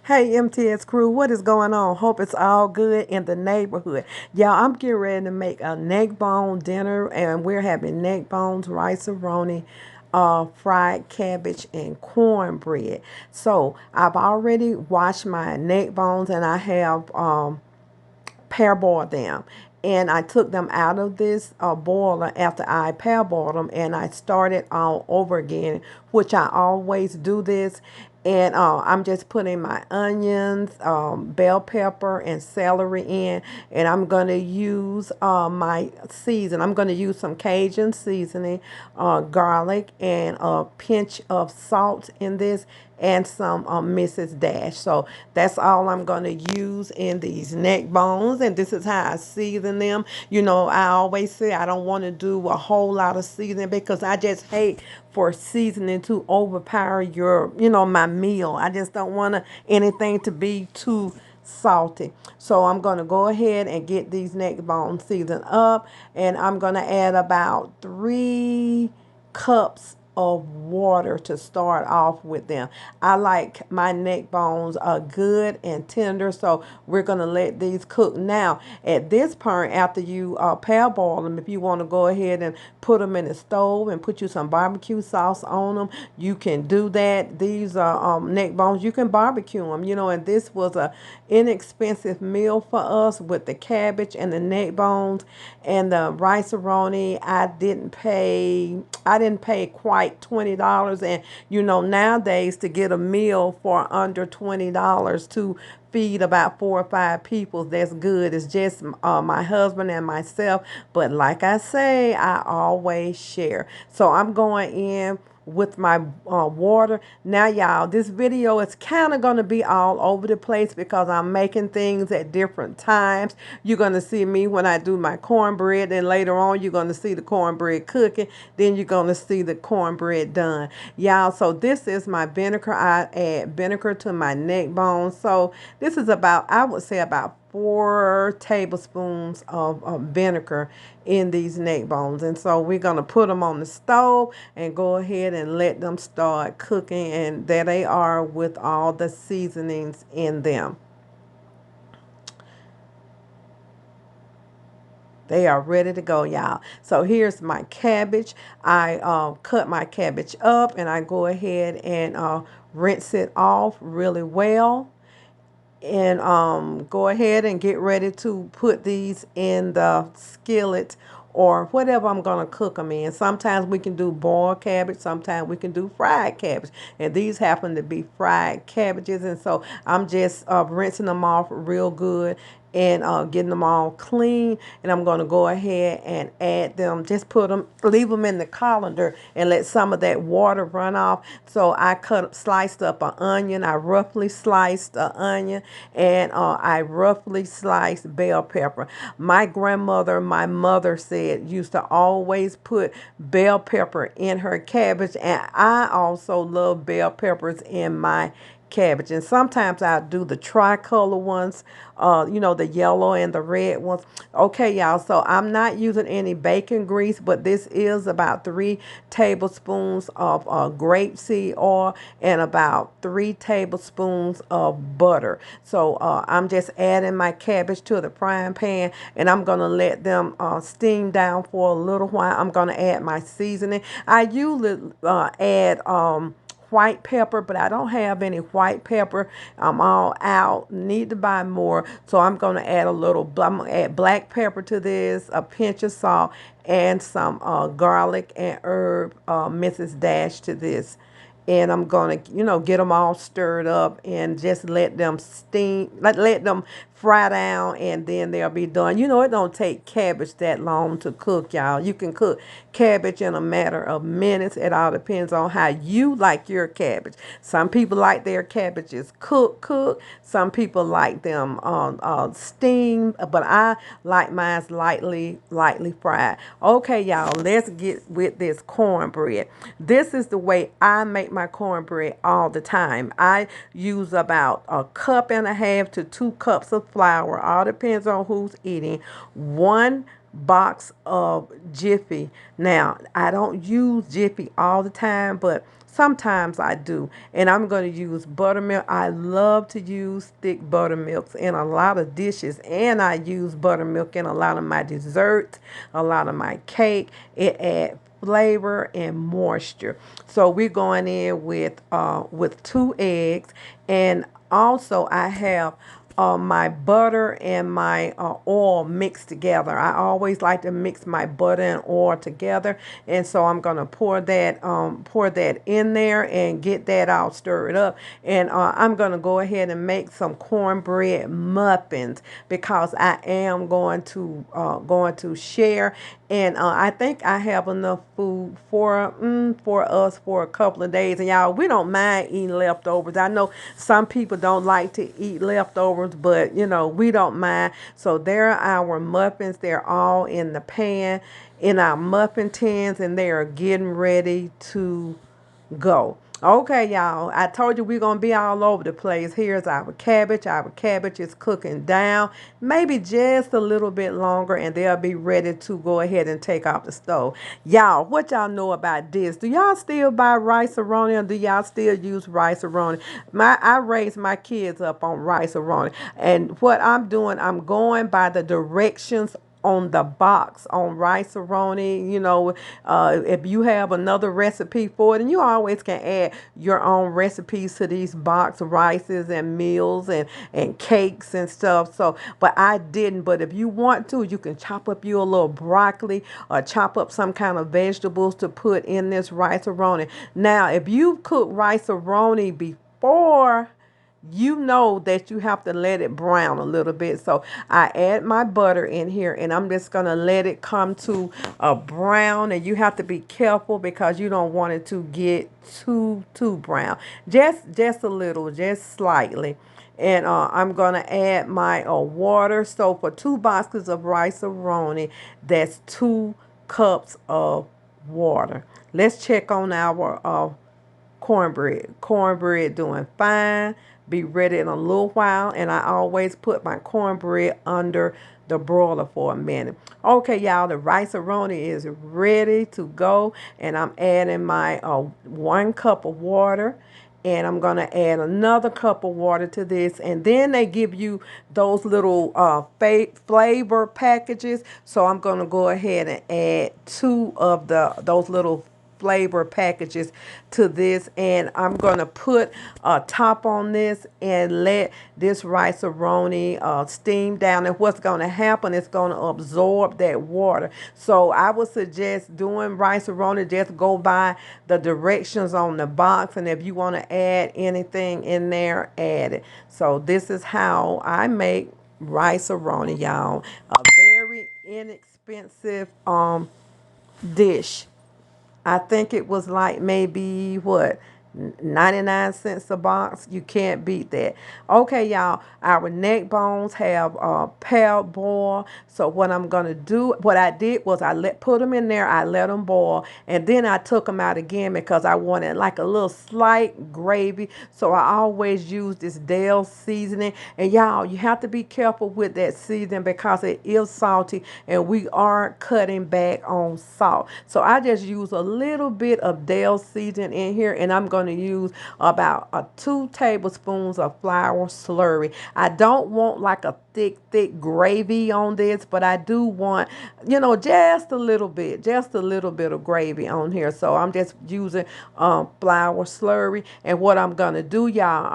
Hey, MTS crew, what is going on? Hope it's all good in the neighborhood. Y'all, I'm getting ready to make a neck bone dinner, and we're having neck bones, rice-a-roni, fried cabbage, and cornbread. So I've already washed my neck bones, and I have parboiled them. And I took them out of this boiler after I parboiled them, and I started all over again, which I always do this. And I'm just putting my onions, bell pepper, and celery in. And I'm going to use my season. I'm going to use some Cajun seasoning, garlic, and a pinch of salt in this, and some Mrs. Dash. So that's all I'm going to use in these neck bones. And this is how I season them. You know, I always say I don't want to do a whole lot of seasoning because I just hate for seasoning to overpower my meal. I just don't want anything to be too salty. So I'm going to go ahead and get these neck bones seasoned up. And I'm going to add about 3 cups of water to start off with them. I like my neck bones are good and tender, so we're gonna let these cook. Now, at this point, after you parboil them, if you want to go ahead and put them in the stove and put you some barbecue sauce on them, you can do that. These are neck bones. You can barbecue them, and this was a inexpensive meal for us with the cabbage and the neck bones and the rice-a-roni. I didn't pay quite $20, and nowadays to get a meal for under $20 to feed about 4 or 5 people, that's good. It's just my husband and myself, but like I say, I always share. So I'm going in with my water. Now, y'all, this video is kind of going to be all over the place because I'm making things at different times. You're going to see me when I do my cornbread, and later on you're going to see the cornbread cooking, then you're going to see the cornbread done. Y'all, so this is my vinegar. I add vinegar to my neck bones. So this is about, I would say, about 4 tablespoons of vinegar in these neck bones. And so we're going to put them on the stove and go ahead and let them start cooking. And there they are with all the seasonings in them. They are ready to go, y'all. So here's my cabbage. I cut my cabbage up, and I go ahead and rinse it off really well, and go ahead and get ready to put these in the skillet or whatever I'm going to cook them in. Sometimes we can do boiled cabbage. Sometimes we can do fried cabbage. And these happen to be fried cabbages. And so I'm just rinsing them off real good and getting them all clean. And I'm going to go ahead and add them, just leave them in the colander and let some of that water run off. So I sliced up an onion. I roughly sliced an onion, and I roughly sliced bell pepper. My grandmother, my mother said, used to always put bell pepper in her cabbage, and I also love bell peppers in my cabbage. And sometimes I do the tricolor ones, the yellow and the red ones. Okay, y'all, so I'm not using any bacon grease, but this is about 3 tablespoons of grapeseed oil and about 3 tablespoons of butter. So I'm just adding my cabbage to the frying pan, and I'm going to let them steam down for a little while. I'm going to add my seasoning. I usually add white pepper, but I don't have any white pepper. I'm all out. Need to buy more. So I'm going to add I'm going to add black pepper to this, a pinch of salt, and some garlic and herb Mrs. Dash to this. And I'm going to, get them all stirred up and just let them steam, let them fry down, and then they'll be done. It don't take cabbage that long to cook, y'all. You can cook cabbage in a matter of minutes. It all depends on how you like your cabbage. Some people like their cabbages cook. Some people like them steamed, but I like mine lightly fried. Okay, y'all, let's get with this cornbread. This is the way I make my cornbread all the time. I use about 1.5 cups to 2 cups of flour. All depends on who's eating. 1 box of Jiffy. Now, I don't use Jiffy all the time, but sometimes I do. And I'm going to use buttermilk. I love to use thick buttermilks in a lot of dishes. And I use buttermilk in a lot of my desserts, a lot of my cake. It adds flavor and moisture. So we're going in with 2 eggs, and also I have my butter and my oil mixed together. I always like to mix my butter and oil together, and so I'm gonna pour that in there and get that all stirred up. And I'm gonna go ahead and make some cornbread muffins because I am going to share. And I think I have enough food for us for a couple of days. And y'all, we don't mind eating leftovers. I know some people don't like to eat leftovers, but we don't mind. So there are our muffins. They're all in the pan, in our muffin tins, and they are getting ready to go. Okay, y'all. I told you we're going to be all over the place. Here's our cabbage. Our cabbage is cooking down. Maybe just a little bit longer, and they'll be ready to go ahead and take off the stove. Y'all, what y'all know about this? Do y'all still buy rice-a-roni, or do y'all still use rice-a-roni? I raised my kids up on rice-a-roni. And what I'm doing, I'm going by the directions on the box on rice-a-roni. If you have another recipe for it, and you always can add your own recipes to these box rices and meals and cakes and stuff. So, but I didn't. But if you want to, you can chop up you a little broccoli or chop up some kind of vegetables to put in this rice-a-roni. Now, if you cook rice-a-roni before, you know that you have to let it brown a little bit. So I add my butter in here, and I'm just going to let it come to a brown. And you have to be careful because you don't want it to get too brown. Just a little, just slightly. And I'm going to add my water. So for 2 boxes of rice-a-roni, that's 2 cups of water. Let's check on our cornbread. Cornbread doing fine. Be ready in a little while. And I always put my cornbread under the broiler for a minute. Okay, y'all, the rice-a-roni is ready to go. And I'm adding my 1 cup of water. And I'm going to add another cup of water to this. And then they give you those little flavor packages. So I'm going to go ahead and add 2 of those little flavor packages to this, and I'm gonna put a top on this and let this rice-a-roni steam down. And what's gonna happen is gonna absorb that water. So I would suggest doing rice-a-roni, just go by the directions on the box, and if you want to add anything in there, add it. So this is how I make rice-a-roni, y'all. A very inexpensive dish. I think it was like maybe what, 99 cents a box. You can't beat that. Okay, y'all, our neck bones have parboiled. So what I'm gonna do, what I did was put them in there. I let them boil, and then I took them out again because I wanted like a little slight gravy. So I always use this Dale seasoning. And y'all, you have to be careful with that seasoning because it is salty, and we are cutting back on salt. So I just use a little bit of Dale seasoning in here, and I'm going to use about 2 tablespoons of flour slurry. I don't want like a thick gravy on this, but I do want, just a little bit of gravy on here. So I'm just using flour slurry. And what I'm going to do, y'all,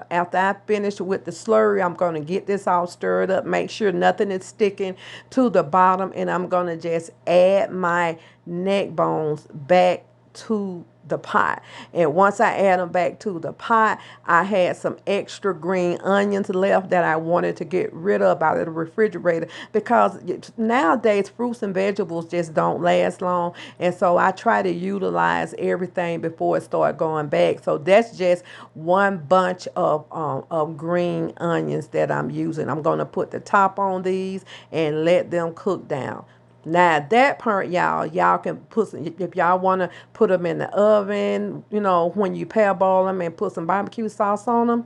after I finish with the slurry, I'm going to get this all stirred up, make sure nothing is sticking to the bottom, and I'm going to just add my neck bones back to the pot. And once I add them back to the pot, I had some extra green onions left that I wanted to get rid of out of the refrigerator, because nowadays fruits and vegetables just don't last long. And so I try to utilize everything before it start going bad. So that's just one bunch of green onions that I'm using. I'm going to put the top on these and let them cook down. Now that part, y'all can put some, if y'all want to put them in the oven, when you parboil them, and put some barbecue sauce on them.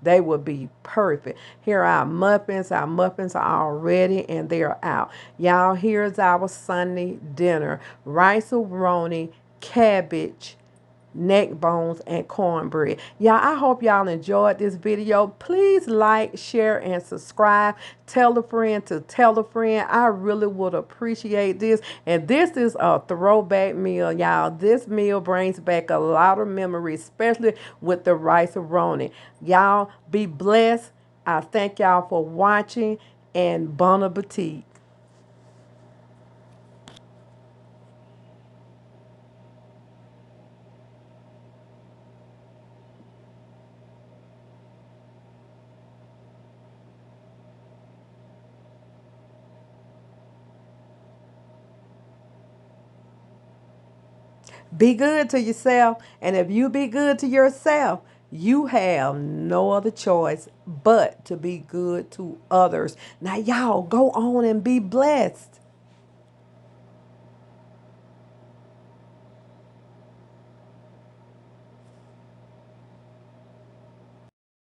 They would be perfect. Here are our muffins. Our muffins are all ready and they're out. Y'all, here's our Sunday dinner. Rice-a-roni, cabbage, neck bones, and cornbread. Y'all, I hope y'all enjoyed this video. Please like, share, and subscribe. Tell a friend to tell a friend. I really would appreciate this. And this is a throwback meal, y'all. This meal brings back a lot of memories, especially with the rice-a-roni. Y'all be blessed. I thank y'all for watching, and bon appetit. Be good to yourself. And if you be good to yourself, you have no other choice but to be good to others. Now, y'all, go on and be blessed.